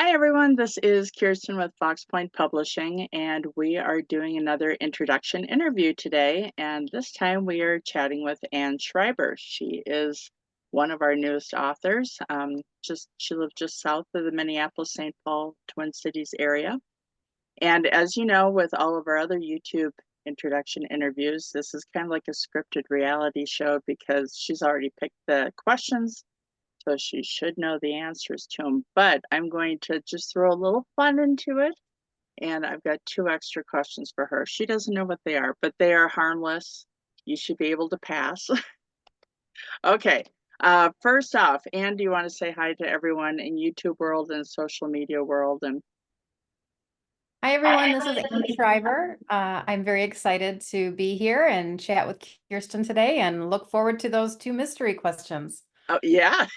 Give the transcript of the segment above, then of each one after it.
Hi, everyone. This is Kirsten with Fox Pointe Publishing, and we are doing another introduction interview today. And this time we are chatting with Ann Schreiber. She is one of our newest authors. She lives just south of the Minneapolis, St. Paul, Twin Cities area. And as you know, with all of our other YouTube introduction interviews, this is kind of like a scripted reality show because she's already picked the questions, so she should know the answers to them. But I'm going to just throw a little fun into it. And I've got two extra questions for her. She doesn't know what they are, but they are harmless. You should be able to pass. Okay. First off, Anne, do you want to say hi to everyone in YouTube world and social media world? And Hi, everyone. This is Ann Schreiber. I'm very excited to be here and chat with Kirsten today and look forward to those two mystery questions, oh yeah,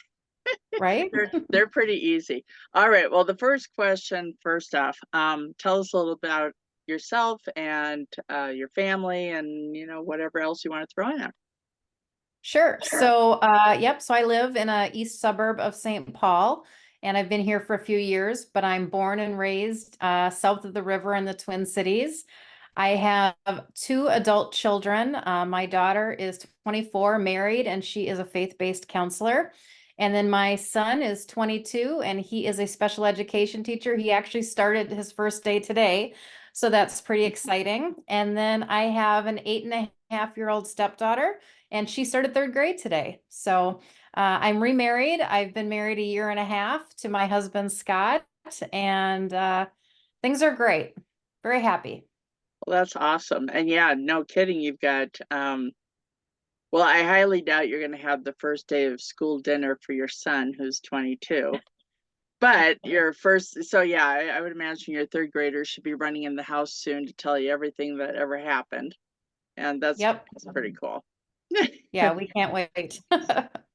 right? they're pretty easy. All right. Well, the first question, first off, tell us a little about yourself and your family, and whatever else you want to throw in there. Sure. So, so I live in a east suburb of St. Paul, and I've been here for a few years, but I'm born and raised south of the river in the Twin Cities. I have two adult children. My daughter is 24, married, and she is a faith-based counselor. And then my son is 22, and he is a special education teacher. He actually started his first day today, so that's pretty exciting. And then I have an 8.5-year-old stepdaughter, and she started third grade today. So I'm remarried. I've been married a year and a half to my husband, Scott, and things are great. Very happy. Well, that's awesome. And yeah, no kidding. You've got, well, I highly doubt you're going to have the first day of school dinner for your son, who's 22. But your first, so yeah, I would imagine your third grader should be running in the house soon to tell you everything that ever happened. And Yep. that's pretty cool. Yeah, we can't wait.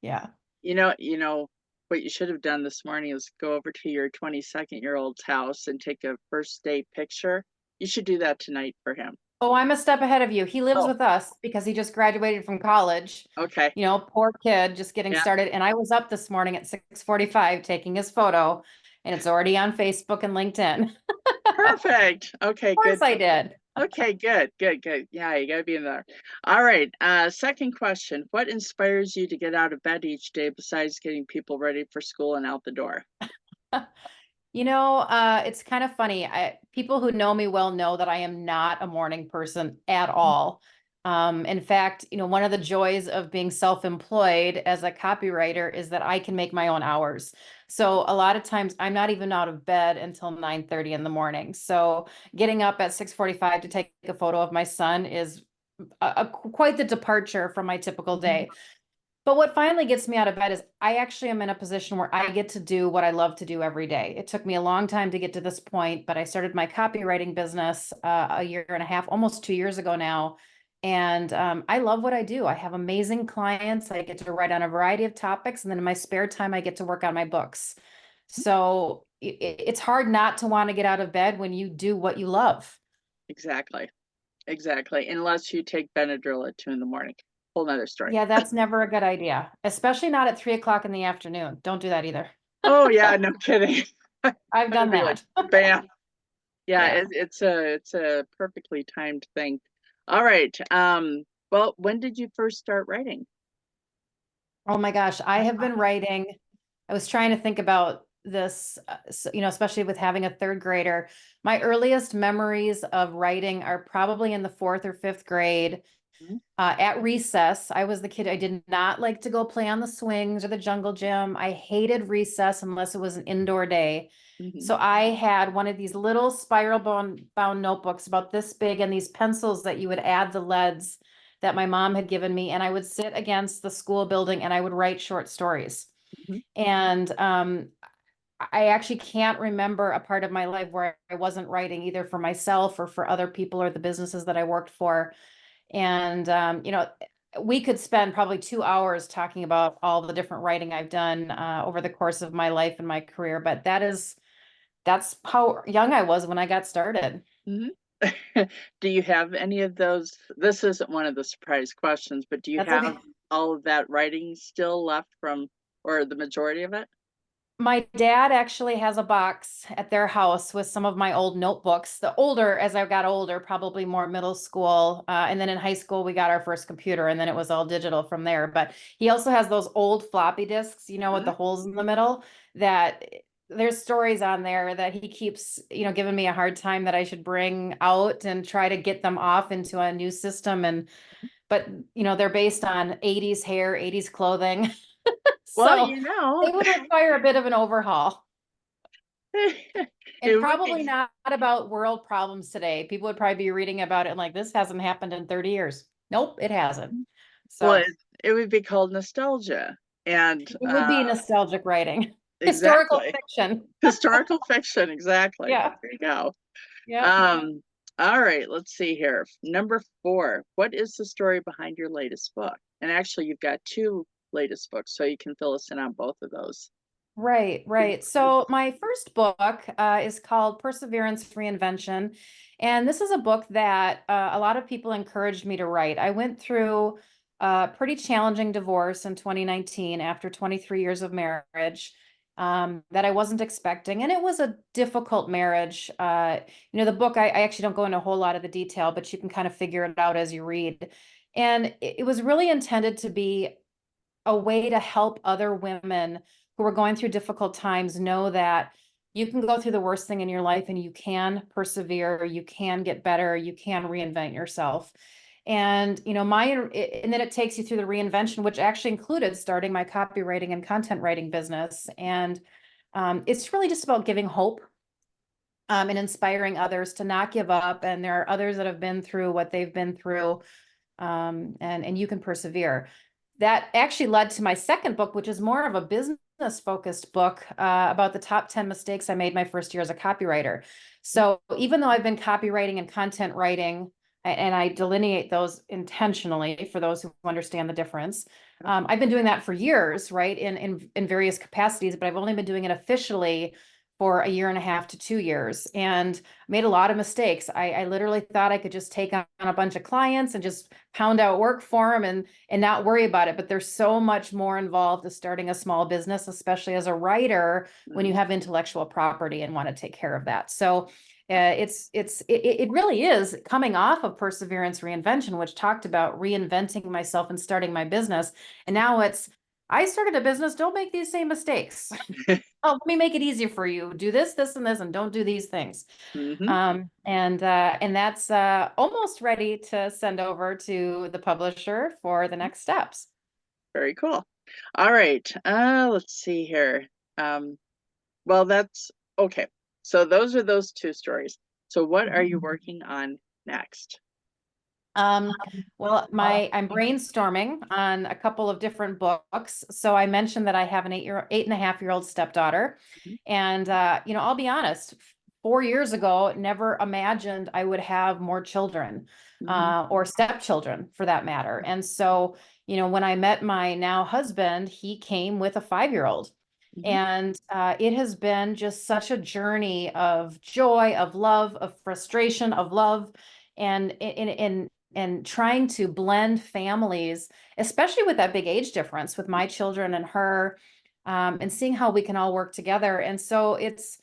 Yeah. What you should have done this morning is go over to your 22-year-old's house and take a first date picture. You should do that tonight for him. Oh, I'm a step ahead of you. He lives Oh, with us because he just graduated from college. okay. Poor kid just getting Yeah. started. And I was up this morning at 6:45 taking his photo, and it's already on Facebook and LinkedIn. Perfect. Okay, Of course good. I did. Okay, good, good, good. Yeah, you gotta be in there. All right. Second question. What inspires you to get out of bed each day besides getting people ready for school and out the door? It's kind of funny. People who know me well know that I am not a morning person at all. In fact, one of the joys of being self-employed as a copywriter is that I can make my own hours. So a lot of times I'm not even out of bed until 9:30 in the morning. So getting up at 6:45 to take a photo of my son is quite the departure from my typical day. But what finally gets me out of bed is I actually am in a position where I get to do what I love to do every day. It took me a long time to get to this point, but I started my copywriting business a year and a half, almost 2 years ago now. And I love what I do. I have amazing clients. I get to write on a variety of topics. And then in my spare time, I get to work on my books. So it's hard not to want to get out of bed when you do what you love. Exactly. Exactly. Unless you take Benadryl at 2 in the morning. Whole nother story. Yeah, that's never a good idea, especially not at 3 o'clock in the afternoon. Don't do that either. Oh yeah, no kidding. I've That'd done be like that. bam. Yeah, Yeah. it's a perfectly timed thing. All right. Well, when did you first start writing? Oh my gosh, I have been writing. I was trying to think about this, especially with having a third grader. My earliest memories of writing are probably in the fourth or fifth grade. Mhm. At recess, I was the kid. I did not like to go play on the swings or the jungle gym. I hated recess unless it was an indoor day. Mhm. So I had one of these little spiral bound notebooks about this big and these pencils that you would add the leads that my mom had given me. And I would sit against the school building and I would write short stories. Mhm. And I actually can't remember a part of my life where I wasn't writing either for myself or for other people or the businesses that I worked for. And we could spend probably 2 hours talking about all the different writing I've done over the course of my life and my career. But that's how young I was when I got started. Mhm. Do you have any of those? This isn't one of the surprise questions, but do you That's have okay. all of that writing still left from, or the majority of it? My dad actually has a box at their house with some of my old notebooks. The older, as I got older, probably more middle school. And then in high school, we got our first computer, and then it was all digital from there. But he also has those old floppy disks, with Mhm. the holes in the middle, that there's stories on there that he keeps, giving me a hard time that I should bring out and try to get them off into a new system. But they're based on 80s hair, 80s clothing. Well, So they would require a bit of an overhaul. And it would probably be, not about world problems today. People would probably be reading about it and like, this hasn't happened in 30 years. Nope, it hasn't. well, So it would be called nostalgia. And it would be nostalgic writing, historical exactly. fiction. Historical fiction, exactly. Yeah. There you go. Yeah. Um, all right, let's see here. Number 4, what is the story behind your latest book? And actually, you've got 2 latest books, so you can fill us in on both of those. Right, right. So my first book is called Perseverance Reinvention. And this is a book that a lot of people encouraged me to write. I went through a pretty challenging divorce in 2019 after 23 years of marriage that I wasn't expecting. And it was a difficult marriage. The book, I actually don't go into a whole lot of the detail, but you can kind of figure it out as you read. And it was really intended to be a way to help other women who are going through difficult times know that you can go through the worst thing in your life and you can persevere, you can get better, you can reinvent yourself. And and then it takes you through the reinvention, which actually included starting my copywriting and content writing business. And it's really just about giving hope and inspiring others to not give up. And there are others that have been through what they've been through, and you can persevere. That actually led to my second book, which is more of a business focused book about the top 10 mistakes I made my first year as a copywriter. So even though I've been copywriting and content writing, and I delineate those intentionally for those who understand the difference, I've been doing that for years, right, in various capacities, but I've only been doing it officially for a year and a half to 2 years, and made a lot of mistakes. I literally thought I could just take on a bunch of clients and just pound out work for them and not worry about it. But there's so much more involved to starting a small business, especially as a writer, when you Mhm. have intellectual property and want to take care of that. So it really is coming off of Perseverance Reinvention, which talked about reinventing myself and starting my business. And now it's, I started a business, don't make these same mistakes. Oh, let me make it easier for you. Do this, this, and this, and don't do these things. Mhm. And that's almost ready to send over to the publisher for the next steps. Very cool. All right. Let's see here. Um, well, that's okay. So those are those 2 stories. So what are you working on next? Um, well, I'm brainstorming on a couple of different books. So I mentioned that I have an 8.5-year-old stepdaughter. Mhm. And I'll be honest, 4 years ago, never imagined I would have more children, Mhm. or stepchildren for that matter. And so, when I met my now husband, he came with a 5-year-old. Mhm. And it has been just such a journey of joy, of love, of frustration, of love, and trying to blend families, especially with that big age difference with my children and her, and seeing how we can all work together. And so it's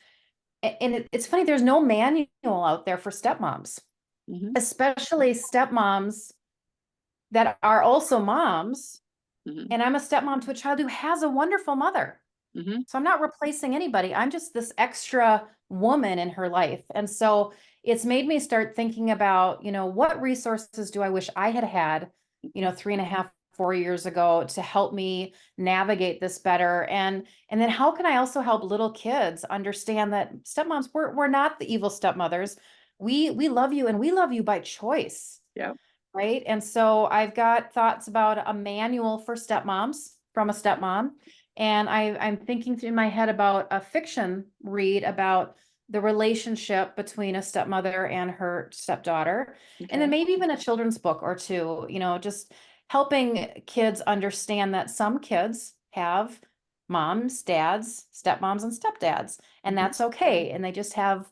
funny, there's no manual out there for stepmoms, Mhm. especially stepmoms that are also moms. Mhm. And I'm a stepmom to a child who has a wonderful mother. Mhm. So I'm not replacing anybody. I'm just this extra woman in her life. And so it's made me start thinking about, what resources do I wish I had had, 3.5, 4 years ago to help me navigate this better. And then how can I also help little kids understand that stepmoms, we're not the evil stepmothers. We love you, and we love you by choice. Yeah. Right. And so I've got thoughts about a manual for stepmoms from a stepmom. And I'm thinking through my head about a fiction read about the relationship between a stepmother and her stepdaughter. And then Okay. maybe even a children's book or two, just helping kids understand that some kids have moms, dads, stepmoms, and stepdads, and Mhm. that's okay. And they just have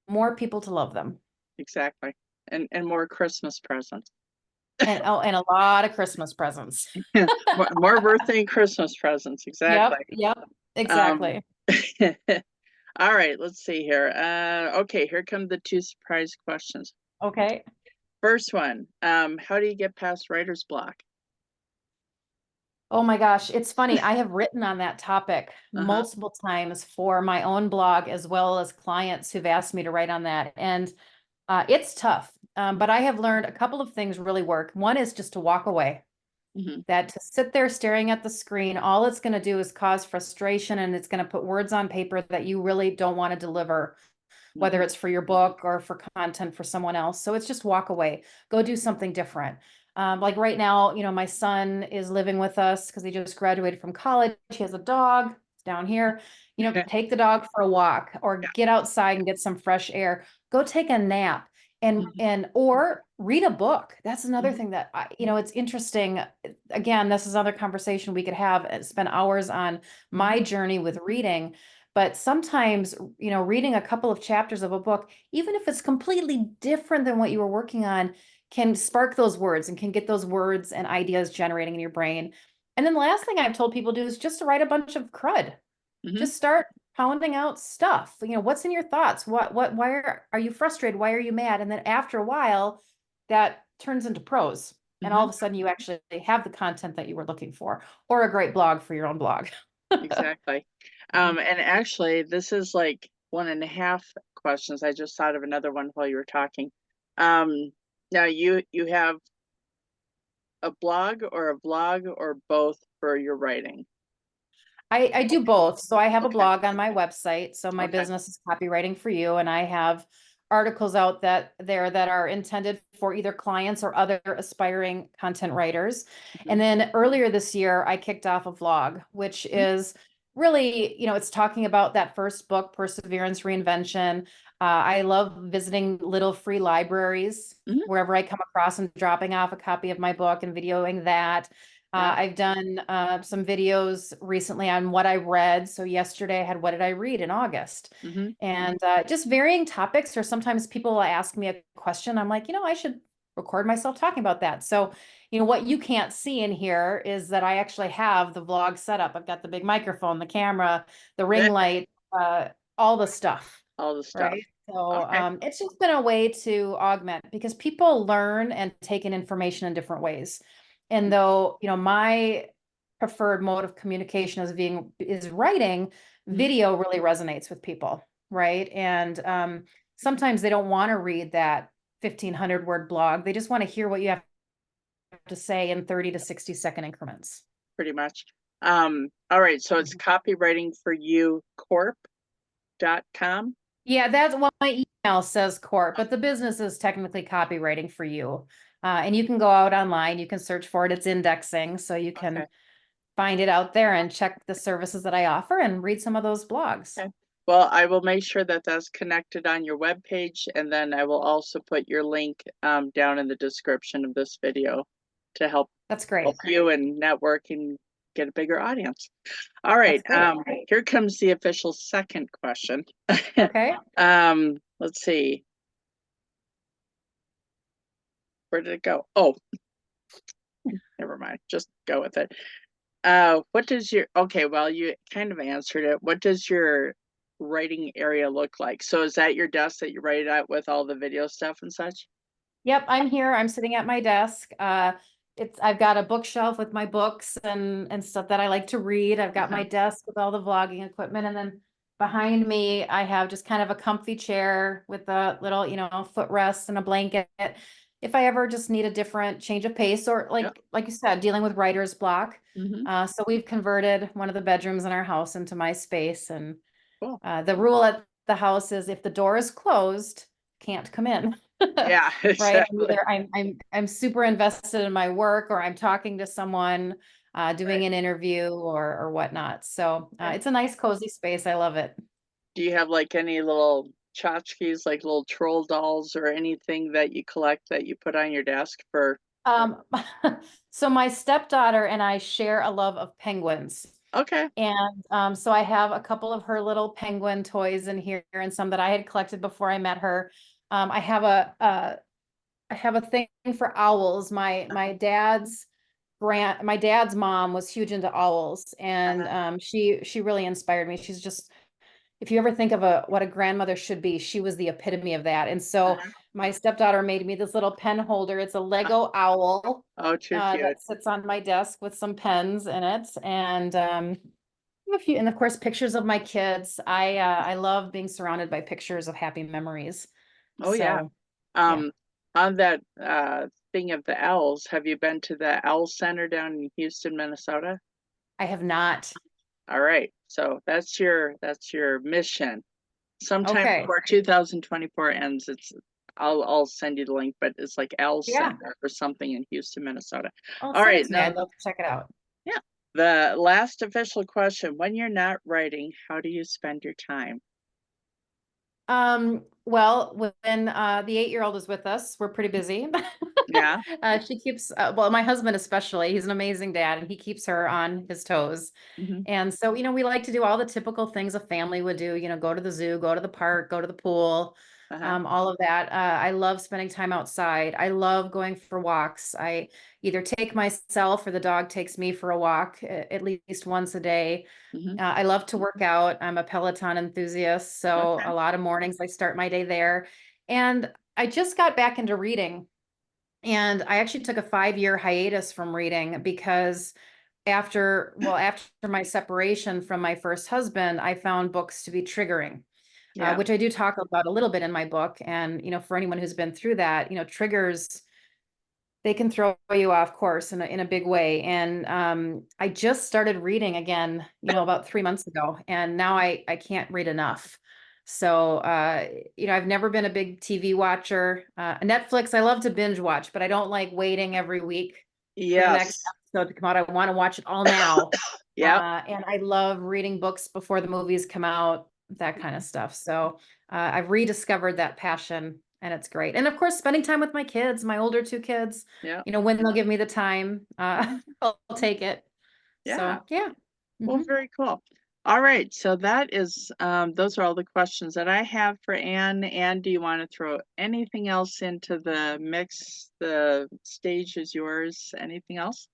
more people to love them. Exactly. And more Christmas presents. And oh, and a lot of Christmas presents. More birthday and Christmas presents, Yep, exactly. yep, Um, exactly. All right, let's see here. Okay, here come the two surprise questions. Okay. First one, how do you get past writer's block? Oh my gosh, it's funny. I have written on that topic Uh-huh. multiple times for my own blog as well as clients who've asked me to write on that. And it's tough. But I have learned a couple of things really work. One is just to walk away. Mm-hmm. That to sit there staring at the screen, all it's going to do is cause frustration and it's going to put words on paper that you really don't want to deliver, whether Mm-hmm. it's for your book or for content for someone else. So it's just walk away, go do something different. Like right now, my son is living with us because he just graduated from college. He has a dog down here. Take the dog for a walk or Yeah. get outside and get some fresh air. Go take a nap Mm-hmm. or read a book. That's another Mm-hmm. thing that it's interesting. Again, this is another conversation we could have and spend hours on Mm-hmm. my journey with reading. But sometimes, reading a couple of chapters of a book, even if it's completely different than what you were working on, can spark those words and can get those words and ideas generating in your brain. And then the last thing I've told people to do is just to write a bunch of crud. Mm-hmm. Just start pounding out stuff. What's in your thoughts? Why are you frustrated? Why are you mad? And then after a while, that turns into prose. And all Mm-hmm. of a sudden you actually have the content that you were looking for, or a great blog for your own blog. Exactly. And actually, this is like one and a half questions. I just thought of another one while you were talking. Now you have a blog or a vlog or both for your writing. I do both. So I have a Okay. blog on my website. So my Okay. business is copywriting for you, and I have articles out that are intended for either clients or other aspiring content writers. Mm-hmm. And then earlier this year, I kicked off a vlog, which is really, it's talking about that first book, Perseverance, Reinvention. I love visiting little free libraries Mm-hmm. wherever I come across and dropping off a copy of my book and videoing that. Yeah. I've done some videos recently on what I read. So yesterday I had what did I read in August? Mm-hmm. And just varying topics, or sometimes people will ask me a question. I'm like, I should record myself talking about that. So, what you can't see in here is that I actually have the vlog set up. I've got the big microphone, the camera, the ring light, all the stuff, All the stuff. right? So Okay. it's just been a way to augment because people learn and take in information in different ways. And though, my preferred mode of communication is writing, Mm-hmm. video really resonates with people, right? And sometimes they don't want to read that 1,500 word blog. They just want to hear what you have to say in 30 to 60-second increments. Pretty much. All right, so it's copywriting for you corp.com. Yeah, that's what my email says, Court, but the business is technically copywriting for you. And you can go out online, you can search for it, it's indexing, so you Okay. can find it out there and check the services that I offer and read some of those blogs. Okay. Well, I will make sure that that's connected on your webpage, and then I will also put your link down in the description of this video to help That's great. help you and network and get a bigger audience. All right, That's great. here comes the official second question. Okay. Let's see. Where did it go? Oh, never mind. Just go with it. What does your okay, well, you kind of answered it. What does your writing area look like? So is that your desk that you write at with all the video stuff and such? Yep, I'm here. I'm sitting at my desk. I've got a bookshelf with my books and stuff that I like to read. I've got Uh-huh. my desk with all the vlogging equipment, and then behind me I have just kind of a comfy chair with a little, footrest and a blanket. If I ever just need a different change of pace, or Yep. like you said, dealing with writer's block. Mm-hmm. So we've converted one of the bedrooms in our house into my space, and Cool. the rule at the house is if the door is closed, can't come in. Yeah, Right. exactly. I'm super invested in my work, or I'm talking to someone, Right. doing an interview or whatnot. So Yeah. it's a nice cozy space. I love it. Do you have like any little tchotchkes, like little troll dolls or anything that you collect that you put on your desk for? Um, so my stepdaughter and I share a love of penguins. Okay. And so I have a couple of her little penguin toys in here and some that I had collected before I met her. I have a thing for owls. My dad's my dad's mom was huge into owls, and Uh-huh. she really inspired me. She's just, if you ever think of a what a grandmother should be, she was the epitome of that. And so Uh-huh. my stepdaughter made me this little pen holder. It's a Lego owl Oh, too cute. that sits on my desk with some pens in it, and a few, and of course pictures of my kids. I love being surrounded by pictures of happy memories. Oh, yeah. So yeah, Um, on that thing of the owls, have you been to the Owl Center down in Houston, Minnesota? I have not. All right. So that's your mission. Sometime Okay. before 2024 ends, I'll send you the link, but it's like Owl Yeah. Center or something in Houston, Minnesota. Oh, All send right. it to me. Now, I'd love to check it out. yeah. The last official question, when you're not writing, how do you spend your time? Well, when the 8-year-old is with us, we're pretty busy. Yeah. She keeps well, my husband especially, he's an amazing dad and he keeps her on his toes. Hmm. And so, we like to do all the typical things a family would do, go to the zoo, go to the park, go to the pool, Uh-huh. all of that. I love spending time outside. I love going for walks. I either take myself or the dog takes me for a walk at least once a day. Hmm. I love to work out. I'm a Peloton enthusiast, so Okay. a lot of mornings I start my day there. And I just got back into reading, and I actually took a 5-year hiatus from reading because after my separation from my first husband, I found books to be triggering, Yeah. which I do talk about a little bit in my book. And, for anyone who's been through that, triggers, they can throw you off course in a big way. And I just started reading again, about 3 months ago, and now I can't read enough. So I've never been a big TV watcher. Netflix, I love to binge watch, but I don't like waiting every week for the next Yes. episode to come out. I want to watch it all now. Yep. And I love reading books before the movies come out, that kind of stuff. So I've rediscovered that passion, and it's great. And of course, spending time with my kids, my older two kids, Yep. when they'll give me the time, I'll take it. Yeah. So yeah. Well, Hmm. very cool. All right. So that is, those are all the questions that I have for Anne. Anne, do you want to throw anything else into the mix? The stage is yours. Anything else?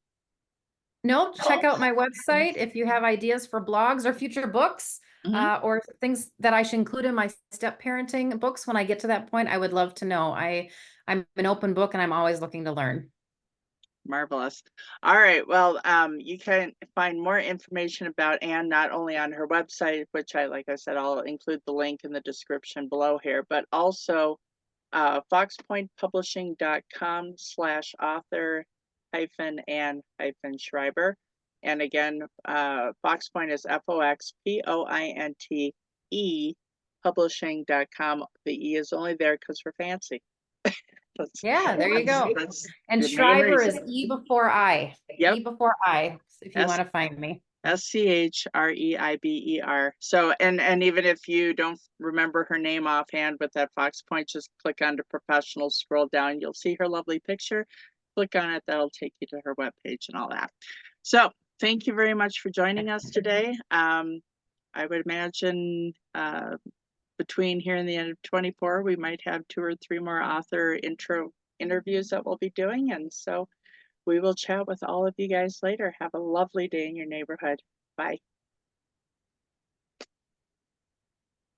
No, check out my website if you have ideas for blogs or future books, Hmm. or things that I should include in my step parenting books. When I get to that point, I would love to know. I'm an open book and I'm always looking to learn. Marvelous. All right. Well, you can find more information about Anne not only on her website, which like I said, I'll include the link in the description below here, but also foxpointpublishing.com/author hyphen and hyphen Schreiber. And again, Fox Point is FOXPOINTE publishing.com. The E is only there because we're fancy. That's, Yeah, there you that's, go. that's And the main Schreiber reason. is E before I. Yep. E before I, if you S want to find me. Schreiber. So, and even if you don't remember her name offhand with that Fox Point, just click on the professional, scroll down, you'll see her lovely picture. Click on it, that'll take you to her webpage and all that. So, thank you very much for joining us today. I would imagine between here and the end of 24, we might have 2 or 3 more author intro interviews that we'll be doing. And so we will chat with all of you guys later. Have a lovely day in your neighborhood. Bye.